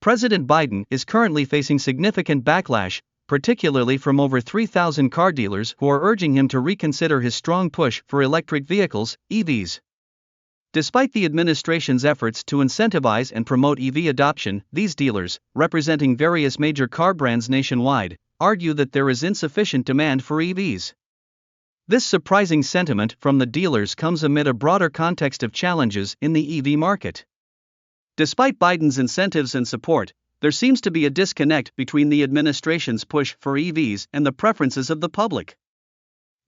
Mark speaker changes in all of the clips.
Speaker 1: President Biden is currently facing significant backlash, particularly from over 3,000 car dealers who are urging him to reconsider his strong push for electric vehicles, EVs. Despite the administration's efforts to incentivize and promote EV adoption, these dealers, representing various major car brands nationwide, argue that there is insufficient demand for EVs. This surprising sentiment from the dealers comes amid a broader context of challenges in the EV market. Despite Biden's incentives and support, there seems to be a disconnect between the administration's push for EVs and the preferences of the public.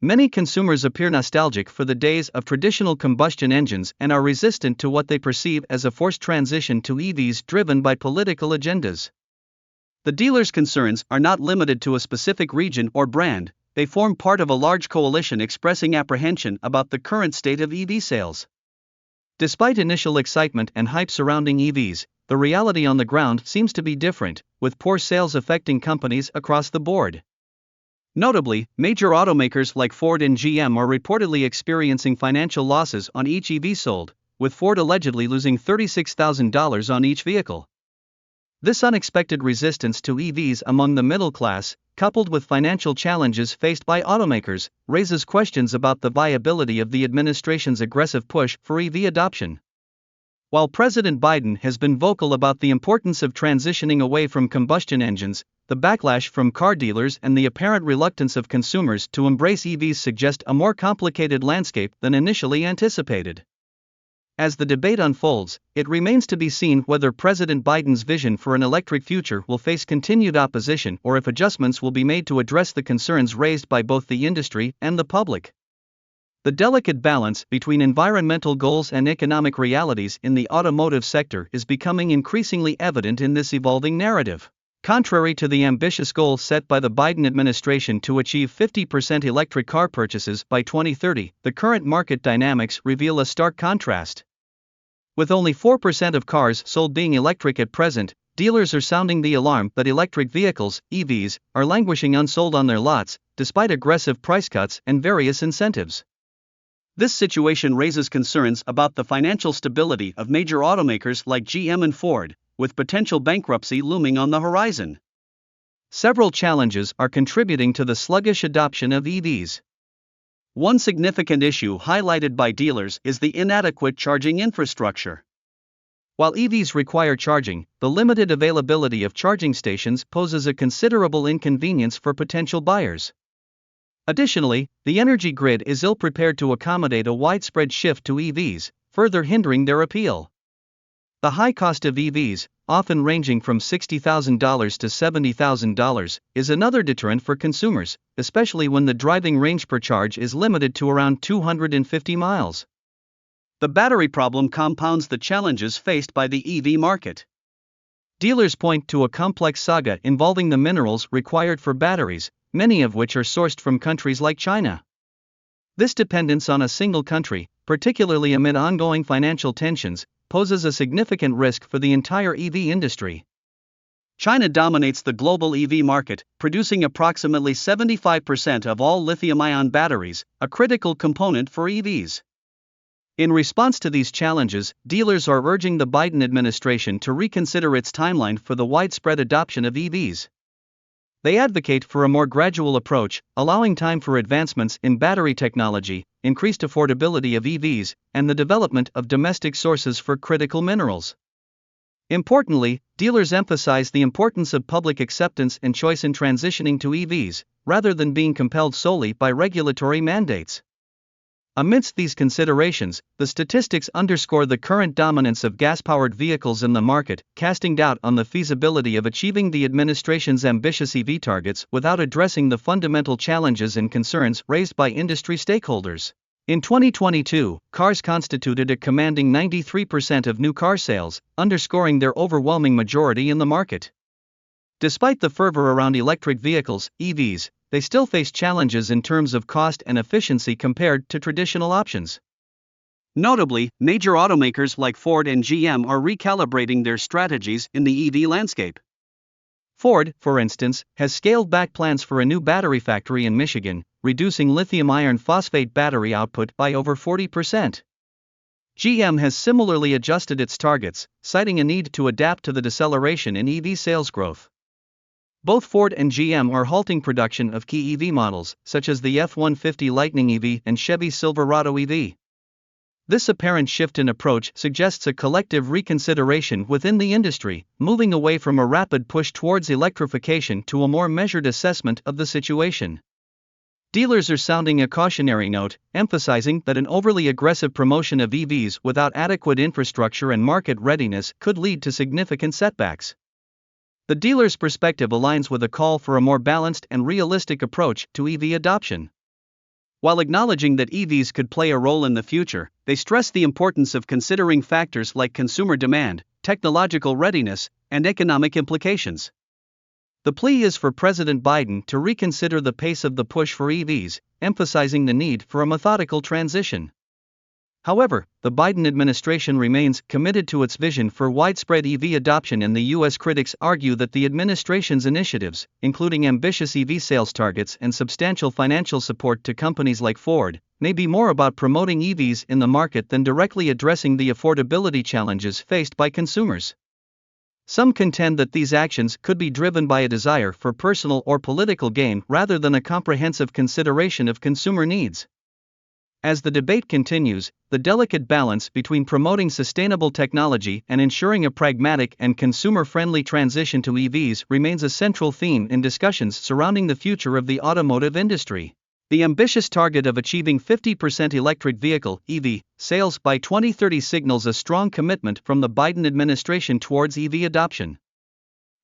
Speaker 1: Many consumers appear nostalgic for the days of traditional combustion engines and are resistant to what they perceive as a forced transition to EVs driven by political agendas. The dealers' concerns are not limited to a specific region or brand, they form part of a large coalition expressing apprehension about the current state of EV sales. Despite initial excitement and hype surrounding EVs, the reality on the ground seems to be different, with poor sales affecting companies across the board. Notably, major automakers like Ford and GM are reportedly experiencing financial losses on each EV sold, with Ford allegedly losing $36,000 on each vehicle. This unexpected resistance to EVs among the middle class, coupled with financial challenges faced by automakers, raises questions about the viability of the administration's aggressive push for EV adoption. While President Biden has been vocal about the importance of transitioning away from combustion engines, the backlash from car dealers and the apparent reluctance of consumers to embrace EVs suggest a more complicated landscape than initially anticipated. As the debate unfolds, it remains to be seen whether President Biden's vision for an electric future will face continued opposition or if adjustments will be made to address the concerns raised by both the industry and the public. The delicate balance between environmental goals and economic realities in the automotive sector is becoming increasingly evident in this evolving narrative. Contrary to the ambitious goal set by the Biden administration to achieve 50% electric car purchases by 2030, the current market dynamics reveal a stark contrast. With only 4% of cars sold being electric at present, dealers are sounding the alarm that electric vehicles, EVs, are languishing unsold on their lots, despite aggressive price cuts and various incentives. This situation raises concerns about the financial stability of major automakers like GM and Ford, with potential bankruptcy looming on the horizon. Several challenges are contributing to the sluggish adoption of EVs. One significant issue highlighted by dealers is the inadequate charging infrastructure. While EVs require charging, the limited availability of charging stations poses a considerable inconvenience for potential buyers. Additionally, the energy grid is ill-prepared to accommodate a widespread shift to EVs, further hindering their appeal. The high cost of EVs, often ranging from $60,000 to $70,000, is another deterrent for consumers, especially when the driving range per charge is limited to around 250 miles. The battery problem compounds the challenges faced by the EV market. Dealers point to a complex saga involving the minerals required for batteries, many of which are sourced from countries like China. This dependence on a single country, particularly amid ongoing financial tensions, poses a significant risk for the entire EV industry. China dominates the global EV market, producing approximately 75% of all lithium-ion batteries, a critical component for EVs. In response to these challenges, dealers are urging the Biden administration to reconsider its timeline for the widespread adoption of EVs. They advocate for a more gradual approach, allowing time for advancements in battery technology, increased affordability of EVs, and the development of domestic sources for critical minerals. Importantly, dealers emphasize the importance of public acceptance and choice in transitioning to EVs, rather than being compelled solely by regulatory mandates. Amidst these considerations, the statistics underscore the current dominance of gas-powered vehicles in the market, casting doubt on the feasibility of achieving the administration's ambitious EV targets without addressing the fundamental challenges and concerns raised by industry stakeholders. In 2022, cars constituted a commanding 93% of new car sales, underscoring their overwhelming majority in the market. Despite the fervor around electric vehicles, EVs, they still face challenges in terms of cost and efficiency compared to traditional options. Notably, major automakers like Ford and GM are recalibrating their strategies in the EV landscape. Ford, for instance, has scaled back plans for a new battery factory in Michigan, reducing lithium iron phosphate battery output by over 40%. GM has similarly adjusted its targets, citing a need to adapt to the deceleration in EV sales growth. Both Ford and GM are halting production of key EV models, such as the F-150 Lightning EV and Chevy Silverado EV. This apparent shift in approach suggests a collective reconsideration within the industry, moving away from a rapid push towards electrification to a more measured assessment of the situation. Dealers are sounding a cautionary note, emphasizing that an overly aggressive promotion of EVs without adequate infrastructure and market readiness could lead to significant setbacks. The dealer's perspective aligns with a call for a more balanced and realistic approach to EV adoption. While acknowledging that EVs could play a role in the future, they stress the importance of considering factors like consumer demand, technological readiness, and economic implications. The plea is for President Biden to reconsider the pace of the push for EVs, emphasizing the need for a methodical transition. However, the Biden administration remains committed to its vision for widespread EV adoption, and the U.S. critics argue that the administration's initiatives, including ambitious EV sales targets and substantial financial support to companies like Ford, may be more about promoting EVs in the market than directly addressing the affordability challenges faced by consumers. Some contend that these actions could be driven by a desire for personal or political gain rather than a comprehensive consideration of consumer needs. As the debate continues, the delicate balance between promoting sustainable technology and ensuring a pragmatic and consumer-friendly transition to EVs remains a central theme in discussions surrounding the future of the automotive industry. The ambitious target of achieving 50% electric vehicle (EV) sales by 2030 signals a strong commitment from the Biden administration towards EV adoption.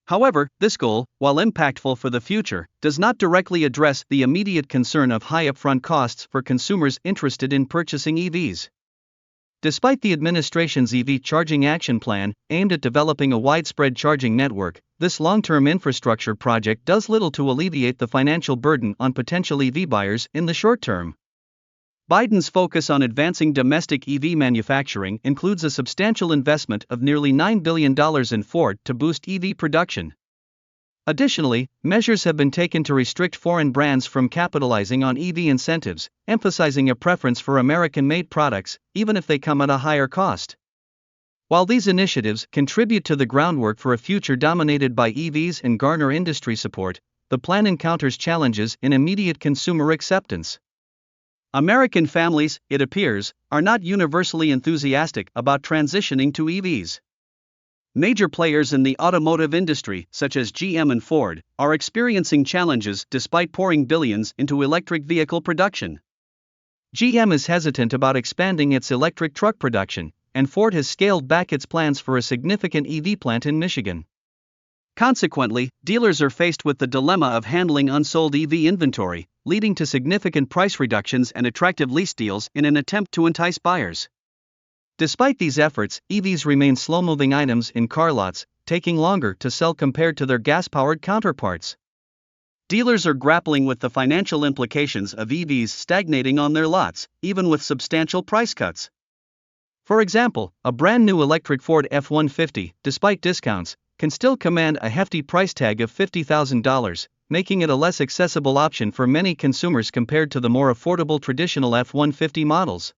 Speaker 1: However, this goal, while impactful for the future, does not directly address the immediate concern of high upfront costs for consumers interested in purchasing EVs. Despite the administration's EV charging action plan, aimed at developing a widespread charging network, this long-term infrastructure project does little to alleviate the financial burden on potential EV buyers in the short term. Biden's focus on advancing domestic EV manufacturing includes a substantial investment of nearly $9 billion in Ford to boost EV production. Additionally, measures have been taken to restrict foreign brands from capitalizing on EV incentives, emphasizing a preference for American-made products, even if they come at a higher cost. While these initiatives contribute to the groundwork for a future dominated by EVs and garner industry support, the plan encounters challenges in immediate consumer acceptance. American families, it appears, are not universally enthusiastic about transitioning to EVs. Major players in the automotive industry, such as GM and Ford, are experiencing challenges despite pouring billions into electric vehicle production. GM is hesitant about expanding its electric truck production, and Ford has scaled back its plans for a significant EV plant in Michigan. Consequently, dealers are faced with the dilemma of handling unsold EV inventory, leading to significant price reductions and attractive lease deals in an attempt to entice buyers. Despite these efforts, EVs remain slow-moving items in car lots, taking longer to sell compared to their gas-powered counterparts. Dealers are grappling with the financial implications of EVs stagnating on their lots, even with substantial price cuts. For example, a brand-new electric Ford F-150, despite discounts, can still command a hefty price tag of $50,000, making it a less accessible option for many consumers compared to the more affordable traditional F-150 models.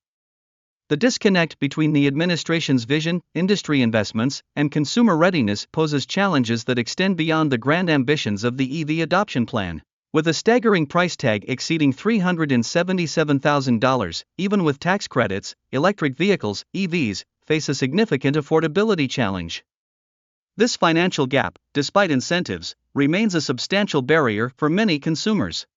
Speaker 1: The disconnect between the administration's vision, industry investments, and consumer readiness poses challenges that extend beyond the grand ambitions of the EV adoption plan. With a staggering price tag exceeding $377,000, even with tax credits, electric vehicles, EVs, face a significant affordability challenge. This financial gap, despite incentives, remains a substantial barrier for many consumers.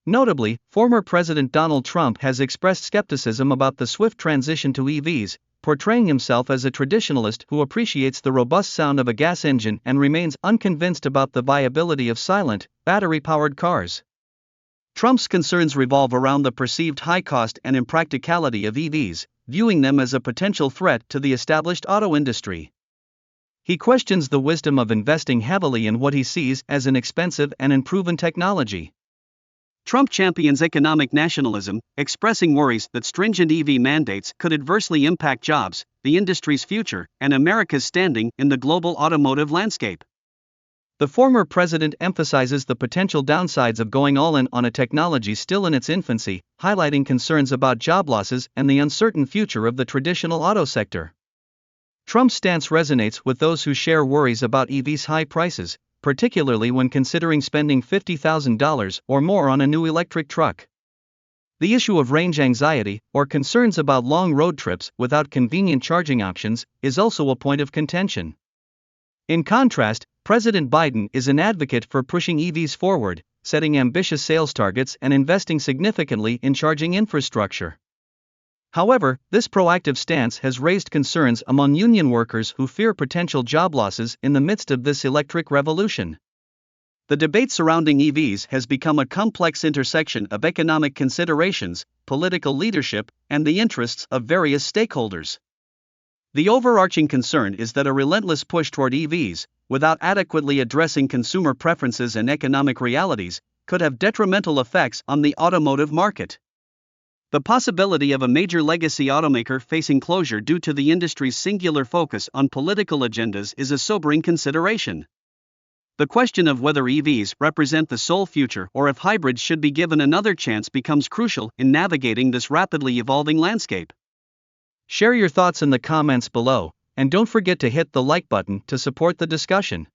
Speaker 1: Notably, former President Donald Trump has expressed skepticism about the swift transition to EVs, portraying himself as a traditionalist who appreciates the robust sound of a gas engine and remains unconvinced about the viability of silent, battery-powered cars. Trump's concerns revolve around the perceived high cost and impracticality of EVs, viewing them as a potential threat to the established auto industry. He questions the wisdom of investing heavily in what he sees as an expensive and unproven technology. Trump champions economic nationalism, expressing worries that stringent EV mandates could adversely impact jobs, the industry's future, and America's standing in the global automotive landscape. The former president emphasizes the potential downsides of going all in on a technology still in its infancy, highlighting concerns about job losses and the uncertain future of the traditional auto sector. Trump's stance resonates with those who share worries about EVs' high prices, particularly when considering spending $50,000 or more on a new electric truck. The issue of range anxiety, or concerns about long road trips without convenient charging options, is also a point of contention. In contrast, President Biden is an advocate for pushing EVs forward, setting ambitious sales targets and investing significantly in charging infrastructure. However, this proactive stance has raised concerns among union workers who fear potential job losses in the midst of this electric revolution. The debate surrounding EVs has become a complex intersection of economic considerations, political leadership, and the interests of various stakeholders. The overarching concern is that a relentless push toward EVs, without adequately addressing consumer preferences and economic realities, could have detrimental effects on the automotive market. The possibility of a major legacy automaker facing closure due to the industry's singular focus on political agendas is a sobering consideration. The question of whether EVs represent the sole future or if hybrids should be given another chance becomes crucial in navigating this rapidly evolving landscape. Share your thoughts in the comments below, and don't forget to hit the like button to support the discussion.